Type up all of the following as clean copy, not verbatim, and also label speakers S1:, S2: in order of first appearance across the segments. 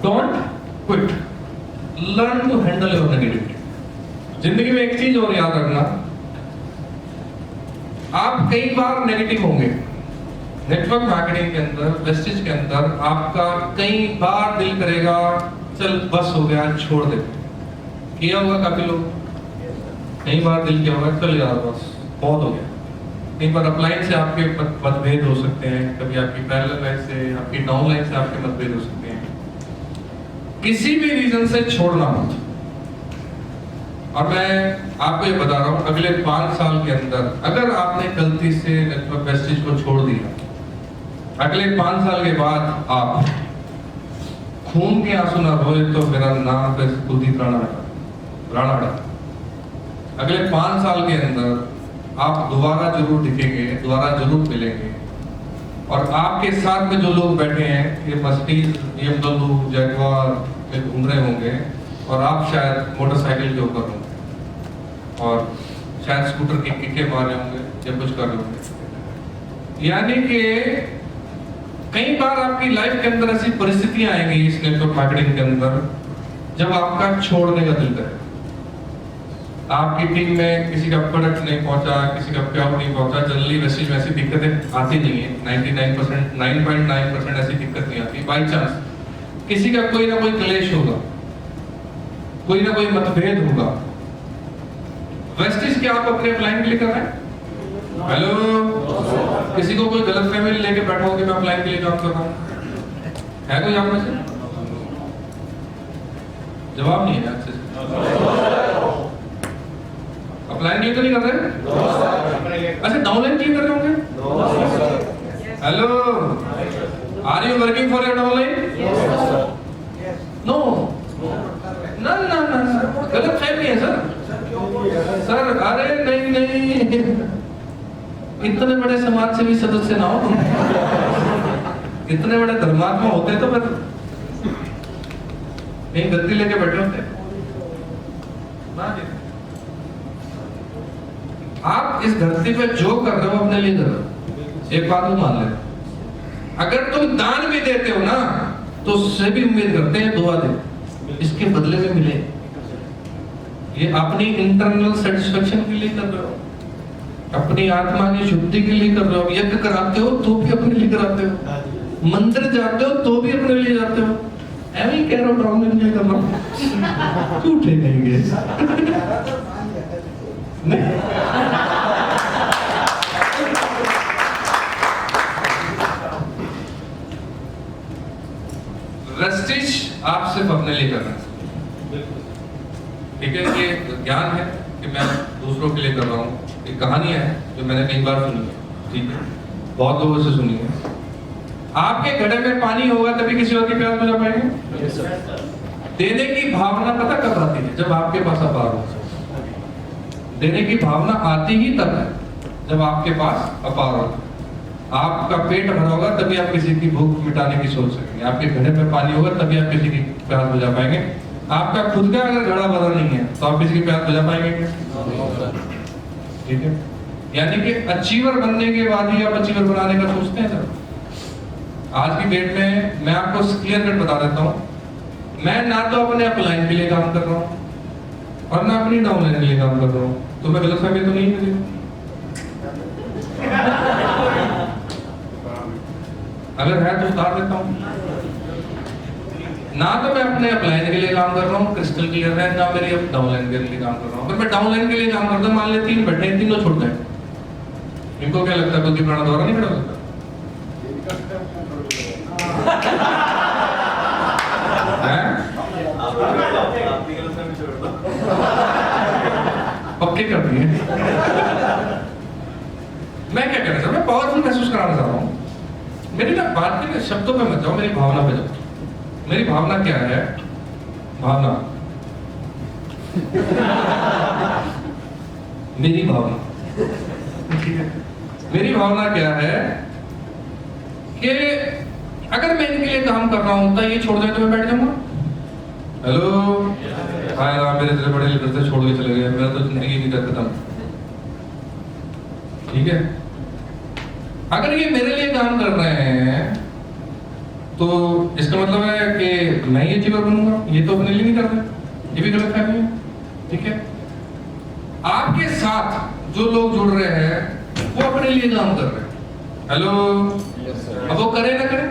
S1: Don't quit, learn to handle your negativity. जिंदगी में एक चीज और याद रखना, आप कई बार नेगेटिव होंगे। नेटवर्क मार्केटिंग के अंदर, वेस्टेज के अंदर आपका कई बार दिल करेगा चल बस हो गया, छोड़ दे। किया होगा काफी लोग, कई बार दिल किया होगा चल यार बस बहुत हो गया। कई बार अपलाइन से आपके मतभेद हो सकते हैं, कभी आपकी पैरेलल लाइन से, आपकी डाउन लाइन से आपके मतभेद हो सकते हैं। किसी भी रीजन से छोड़ना मत। और मैं आपको ये बता रहा हूं, अगले 5 साल के अंदर अगर आपने गलती से नेटवर्क वेस्टेज को छोड़ दिया, अगले 5 साल के बाद आप खून के आंसू ना रोए तो मेरा नाम पे खुद ही राणा। अगले 5 साल के अंदर आप दोबारा जरूर दिखेंगे, दोबारा जरूर मिलेंगे। और आपके साथ में जो लोग बैठे हैं, ये मर्सिडीज, BMW, जैगवार में घूम रहे होंगे और आप शायद मोटरसाइकिल के ऊपर होंगे और शायद स्कूटर की किके मार रहे होंगे या कुछ कर रहे होंगे। यानी कि कई बार आपकी लाइफ के अंदर ऐसी परिस्थितियां आएंगी इस नेटवर्क मार्केटिंग के अंदर जब आपका छोड़ने का दिल करे। आपकी टीम में किसी का प्रोडक्ट नहीं पहुंचा, किसी का पेआउट नहीं पहुंचा। जनरली वेस्टेज में ऐसी दिक्कतें आती नहीं है, 99%, 9.9% ऐसी दिक्कत नहीं आती। बाई चांस किसी का कोई ना कोई क्लेश होगा, कोई ना कोई मतभेद होगा। वेस्टेज क्या आप अपने अपलाइन के लिए कर रहे हैं? हेलो, किसी को कोई गलत फहमी लेके बैठा हो कि मैं अपलाइन के लिए काम कर रहा हूं? है कोई आप में से? जवाब नहीं है अच्छे से। अपलाइन क्लियर तो नहीं कर रहे? अच्छा, डाउनलाइन क्लियर कर रहे होंगे? Hello, are you working for your downline? No, ना ना ना, गलत फहमी है सर। अरे नहीं, इतने बड़े समाज सेवी सदस्य ना हो, इतने बड़े धर्मात्मा होते तो फिर नहीं गद्दी लेके बैठे होते ना जी। आप इस धरती पे जो कर रहे हो अपने लिए कर रहे हो। एक बात को मान ले, अगर तुम दान भी देते हो ना तो उससे भी उम्मीद करते हैं दुआ दे, इसके बदले में मिले। ये अपनी इंटरनल सेटिस्फेक्शन के लिए कर रहे हो, अपनी आत्मा की शुद्धि के लिए कर रहे हो। यज्ञ कराते हो तो भी अपने लिए कराते हो, मंदिर जाते हो तो भी अपने लिए जाते हो। ऐसे ही कह रहा हूँ ड्राउन नहीं कर रहा हूँ, झूठे कहेंगे नहीं। वेस्टेज आप सिर्फ अपने लिए कर रहे हैं, ठीक है? ये ज्ञान है कि मैं दूसरों के लिए कर रहा हूँ। एक कहानी है जो मैंने कई बार सुनी है, ठीक है, बहुत लोगों से सुनी है। आपके घड़े में पानी होगा तभी किसी और की प्यास बुझा पाएंगे। देने की भावना पता कब आती है? जब आपके पास अपार हो। देने की भावना आती ही तब है जब आपके पास अपार हो। आपका पेट भरा होगा तभी आप किसी की भूख मिटाने की सोच सकेंगे। आपके घड़े में पानी होगा तभी आप किसी की प्यास बुझा पाएंगे। आपका खुद का अगर घड़ा भरा नहीं है तो आप किसी की प्यास बुझा पाएंगे क्या? ठीक है, यानी कि अचीवर बनने के बाद ही आप अचीवर बनाने का सोचते हैं सर। आज की डेट में मैं आपको क्लियर कट बता देता हूँ, मैं ना तो अपने अपलाइन के लिए काम कर रहा हूँ और ना अपनी डाउनलाइन के लिए काम कर रहा हूँ। तो मैं गलत फहमी तो नहीं मिली? अगर है तो उतार देता हूँ। ना तो मैं अपने अपलाइन के लिए काम कर रहा हूँ, क्रिस्टल क्लियर है, ना मेरी अब डाउनलाइन के लिए काम कर रहा हूँ। अगर मैं डाउनलाइन के लिए काम करता हूँ, मान ले 3 बैठे हैं, तीनों छूट गए, इनको क्या लगता है कुछ पुराना दौरा नहीं खड़ा होता? पक्के कर दिए। मैं क्या कहना चाहता हूँ, मैं पावरफुल महसूस कराना चाहता हूँ। मेरी ना बात के शब्दों पे मत जाओ, मेरी भावना पे जाओ। मेरी भावना क्या है? भावना मेरी भावना, ठीक है, मेरी भावना क्या है कि अगर मैं इनके लिए काम कर रहा हूं तो ये छोड़ दे तो मैं बैठ जाऊंगा। हेलो, हाय राम, मेरे इतने बड़े लीडर से छोड़ के चले गए, मेरा तो जिंदगी नहीं कर खत्म। ठीक है, अगर ये मेरे लिए काम कर रहे हैं तो इसका मतलब है कि मैं ये अचीवर बनूंगा, ये तो अपने लिए नहीं कर रहे, ये भी गलत फहमी है। ठीक है, आपके साथ जो लोग जुड़ रहे हैं वो अपने लिए काम कर रहे हैं। हेलो, अब वो करे ना करे,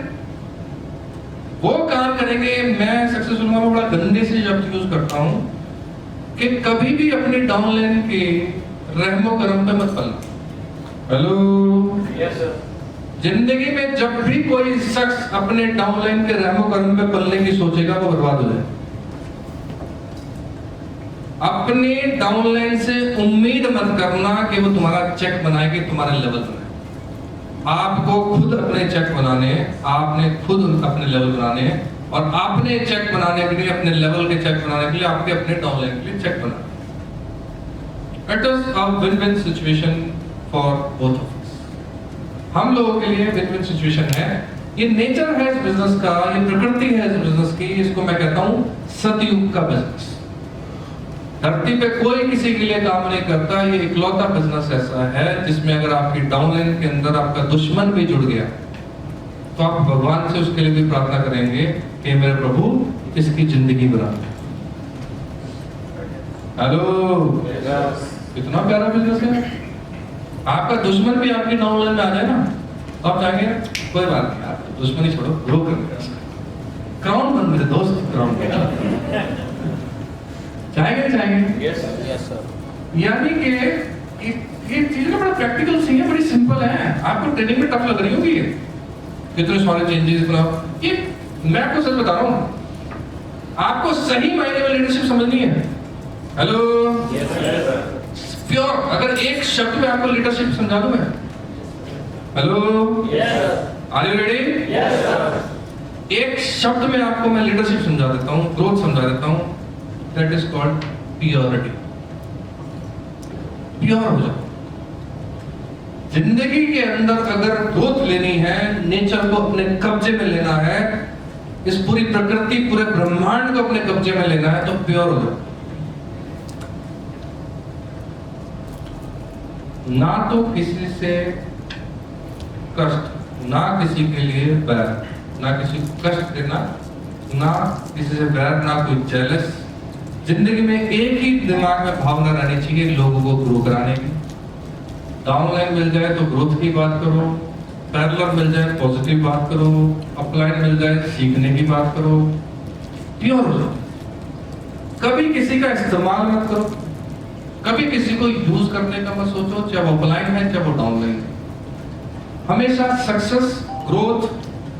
S1: वो काम करेंगे। मैं सक्सेसफुल में बड़ा गंदे से शब्द यूज करता हूं कि कभी भी अपने डाउनलाइन के रहमो करम पे मत पलना। Hello, yes sir. जिंदगी में जब भी कोई शख्स अपने डाउनलाइन के रहमो करम पे पलने की सोचेगा वो बर्बाद हो जाए। अपने डाउनलाइन से उम्मीद मत करना कि वो तुम्हारा चेक बनाएगी, तुम्हारे लेवल बनाए। आपको खुद अपने चेक बनाने, आपने खुद अपने लेवल बनाने, और आपने चेक बनाने के लिए, अपने लेवल के चेक बनाने के लिए आपके अपने डाउनलाइन के लिए चेक बनाना। It is a win win situation for both of us. हम लोगों के लिए विन-विन सिचुएशन है। ये नेचर है इस बिजनेस का, ये प्रकृति है इस बिजनेस की। इसको मैं कहता हूं सतयुग का बिजनेस। धरती पे कोई किसी के लिए काम नहीं करता। ये इकलौता बिजनेस ऐसा है जिसमें अगर आपकी डाउनलाइन के अंदर आपका दुश्मन भी जुड़ गया तो आप भगवान से उसके लिए भी प्रार्थना करेंगे कि मेरे प्रभु इसकी जिंदगी बना दे। हेलो, इतना प्यारा बिजनेस है। आपका दुश्मन भी आपकी डाउनलाइन में आ जाए ना, तो आप चाहेंगे कोई बात नहीं, आप दुश्मनी छोड़ो, ग्रो कर क्राउन बन मेरे दोस्त, क्राउन चाहेंगे चाहेंगे। Yes sir. यानी कि ये चीजें बड़ा प्रैक्टिकल सी है, बड़ी सिंपल है। आपको ट्रेनिंग में टफ लग रही होगी ये, कितने सारे चेंजेस इतना। ये मैं आपको सच बता रहा हूँ, आपको सही मायने में लीडरशिप समझनी है। Hello, yes sir. प्योर, अगर एक शब्द में आपको लीडरशिप समझा दूं मैं। Hello, yes sir. Are you ready? Yes sir. एक शब्द में आपको मैं लीडरशिप समझा देता हूँ, ग्रोथ समझा देता हूँ। That is called purity. Pure हो जाओ। जिंदगी के अंदर अगर ग्रोथ लेनी है, नेचर को अपने कब्जे में लेना है, इस पूरी प्रकृति, पूरे ब्रह्मांड को अपने कब्जे में लेना है, तो प्योर हो जाओ। ना तो किसी से कष्ट, ना किसी के लिए बैर, ना किसी को कष्ट देना, ना किसी से बैर, ना कोई जेलस। जिंदगी में एक ही दिमाग में भावना रहनी चाहिए लोगों को ग्रो कराने की। डाउनलाइन मिल जाए तो ग्रोथ की बात करो, पैरेलल मिल जाए पॉजिटिव बात करो, अपलाइन मिल जाए सीखने की बात करो। प्योर हो जाओ। कभी किसी का इस्तेमाल मत करो, कभी किसी को यूज करने का मत सोचो, चाहे वो अपलाइन है चाहे वो डाउनलाइन है। हमेशा सक्सेस, ग्रोथ,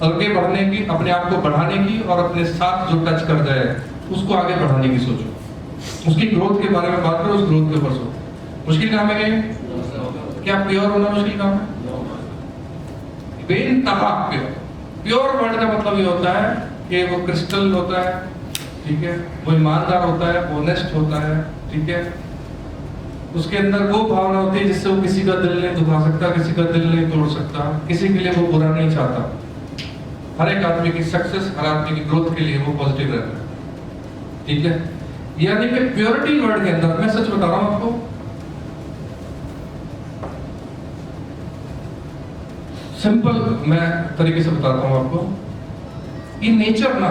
S1: आगे बढ़ने की, अपने आप को बढ़ाने की, और अपने साथ जो टच कर जाए उसको आगे बढ़ाने की सोचो। उसकी ग्रोथ के बारे में बात करो, उस ग्रोथ के ऊपर सोचो। मुश्किल काम है क्या? प्योर होना मुश्किल काम है? बेइंतहा प्योर। प्योर वर्ड का मतलब ये होता है कि वो क्रिस्टल होता है, ठीक है, वो ईमानदार होता है, ऑनेस्ट होता है, ठीक है, उसके अंदर वो भावना होती है जिससे वो किसी का दिल नहीं दुखा सकता, किसी का दिल नहीं तोड़ सकता, किसी के लिए वो बुरा नहीं चाहता। हर एक आदमी की सक्सेस, हर आदमी की ग्रोथ के लिए वो पॉजिटिव रहता है, ठीक है। यानी कि प्योरिटी वर्ड के अंदर, मैं सच बता रहा हूं आपको, सिंपल मैं तरीके से बताता हूं आपको, ये नेचर ना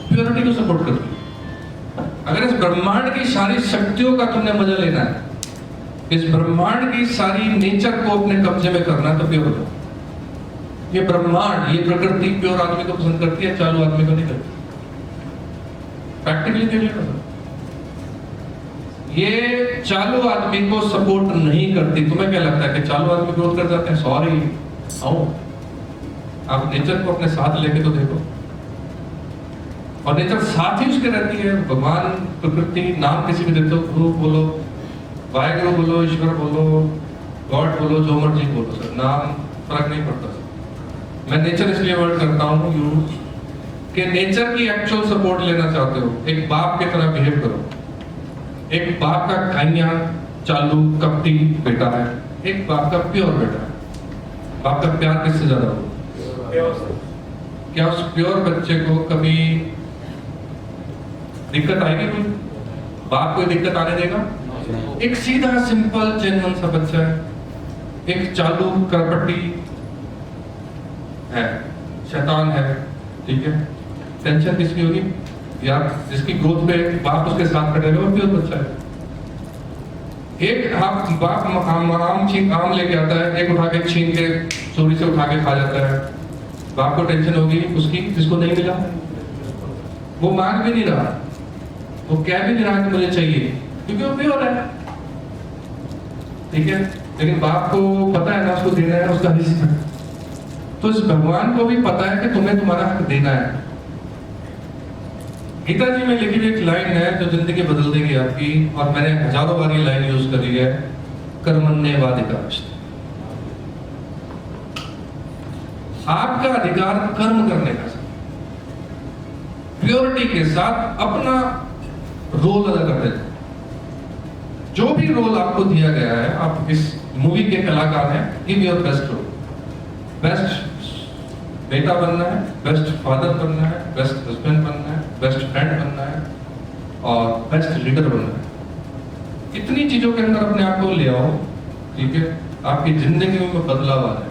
S1: प्योरिटी को सपोर्ट करती है। अगर इस ब्रह्मांड की सारी शक्तियों का तुमने मजा लेना है, इस ब्रह्मांड की सारी नेचर को अपने कब्जे में करना है, तो प्योर हो जाओ। ये ब्रह्मांड, ये प्रकृति प्योर आदमी को पसंद करती है, चालू आदमी को नहीं करती। प्रैक्टिकली देख लेना, ये चालू आदमी को सपोर्ट नहीं करती। तुम्हें क्या लगता है कि चालू आदमी ग्रोथ कर जाते हैं? सॉरी, आओ आप नेचर को अपने साथ लेके तो देखो, और नेचर साथ ही उसके रहती है। भगवान, प्रकृति, नाम किसी भी देते हो, गुरु बोलो, वाहेगुरु बोलो, ईश्वर बोलो, गॉड बोलो, जो मर्जी बोलो सर, नाम फर्क नहीं पड़ता सर। मैं नेचर इसलिए वर्ड करता हूँ यूज कि नेचर की एक्चुअल सपोर्ट लेना चाहते हो, एक बाप की तरह बिहेव करो। एक बाप का काइया, चालू, कपटी बेटा है, एक बाप का प्योर बेटा है। बाप का प्यार किससे ज्यादा हो? क्या उस प्योर बच्चे को कभी दिक्कत आएगी? कोई बाप कोई दिक्कत आने देगा? एक सीधा सिंपल जेन्युइन सा बच्चा है, एक चालू करपट्टी है, शैतान है, ठीक है, टेंशन किसकी होगी? या जिसकी ग्रोथ पे बाप उसके साथ खड़े हो, प्योर बच्चा है। एक आप बाप आम लेके आता है, एक उठा के छीन के चोरी से उठा के खा जाता है, बाप को टेंशन होगी उसकी, जिसको नहीं मिला वो मांग भी नहीं रहा, वो कह भी नहीं रहा कि मुझे चाहिए, क्योंकि वो प्योर है। ठीक है, लेकिन बाप को पता है ना उसको देना है उसका हिस्सा। तो इस भगवान को भी पता है कि तुम्हें तुम्हारा हक देना है। गीता जी में लिखी हुई एक लाइन है जो जिंदगी बदल देगी आपकी, और मैंने हजारों बार ये लाइन यूज करी है, कर्मण्येवाधिकारस्ते। आपका अधिकार कर्म करने का, प्योरिटी के साथ अपना रोल अदा करते थे। जो भी रोल आपको दिया गया है, आप इस मूवी के कलाकार हैं, give your best role. Best बेटा बनना है, बेस्ट फादर बनना है, बेस्ट हस्बैंड बनना है, बेस्ट फ्रेंड बनना है, और बेस्ट लीडर बनना है। इतनी चीजों के अंदर अपने आप को ले आओ, ठीक है, आपकी जिंदगी में बदलाव आ जाए।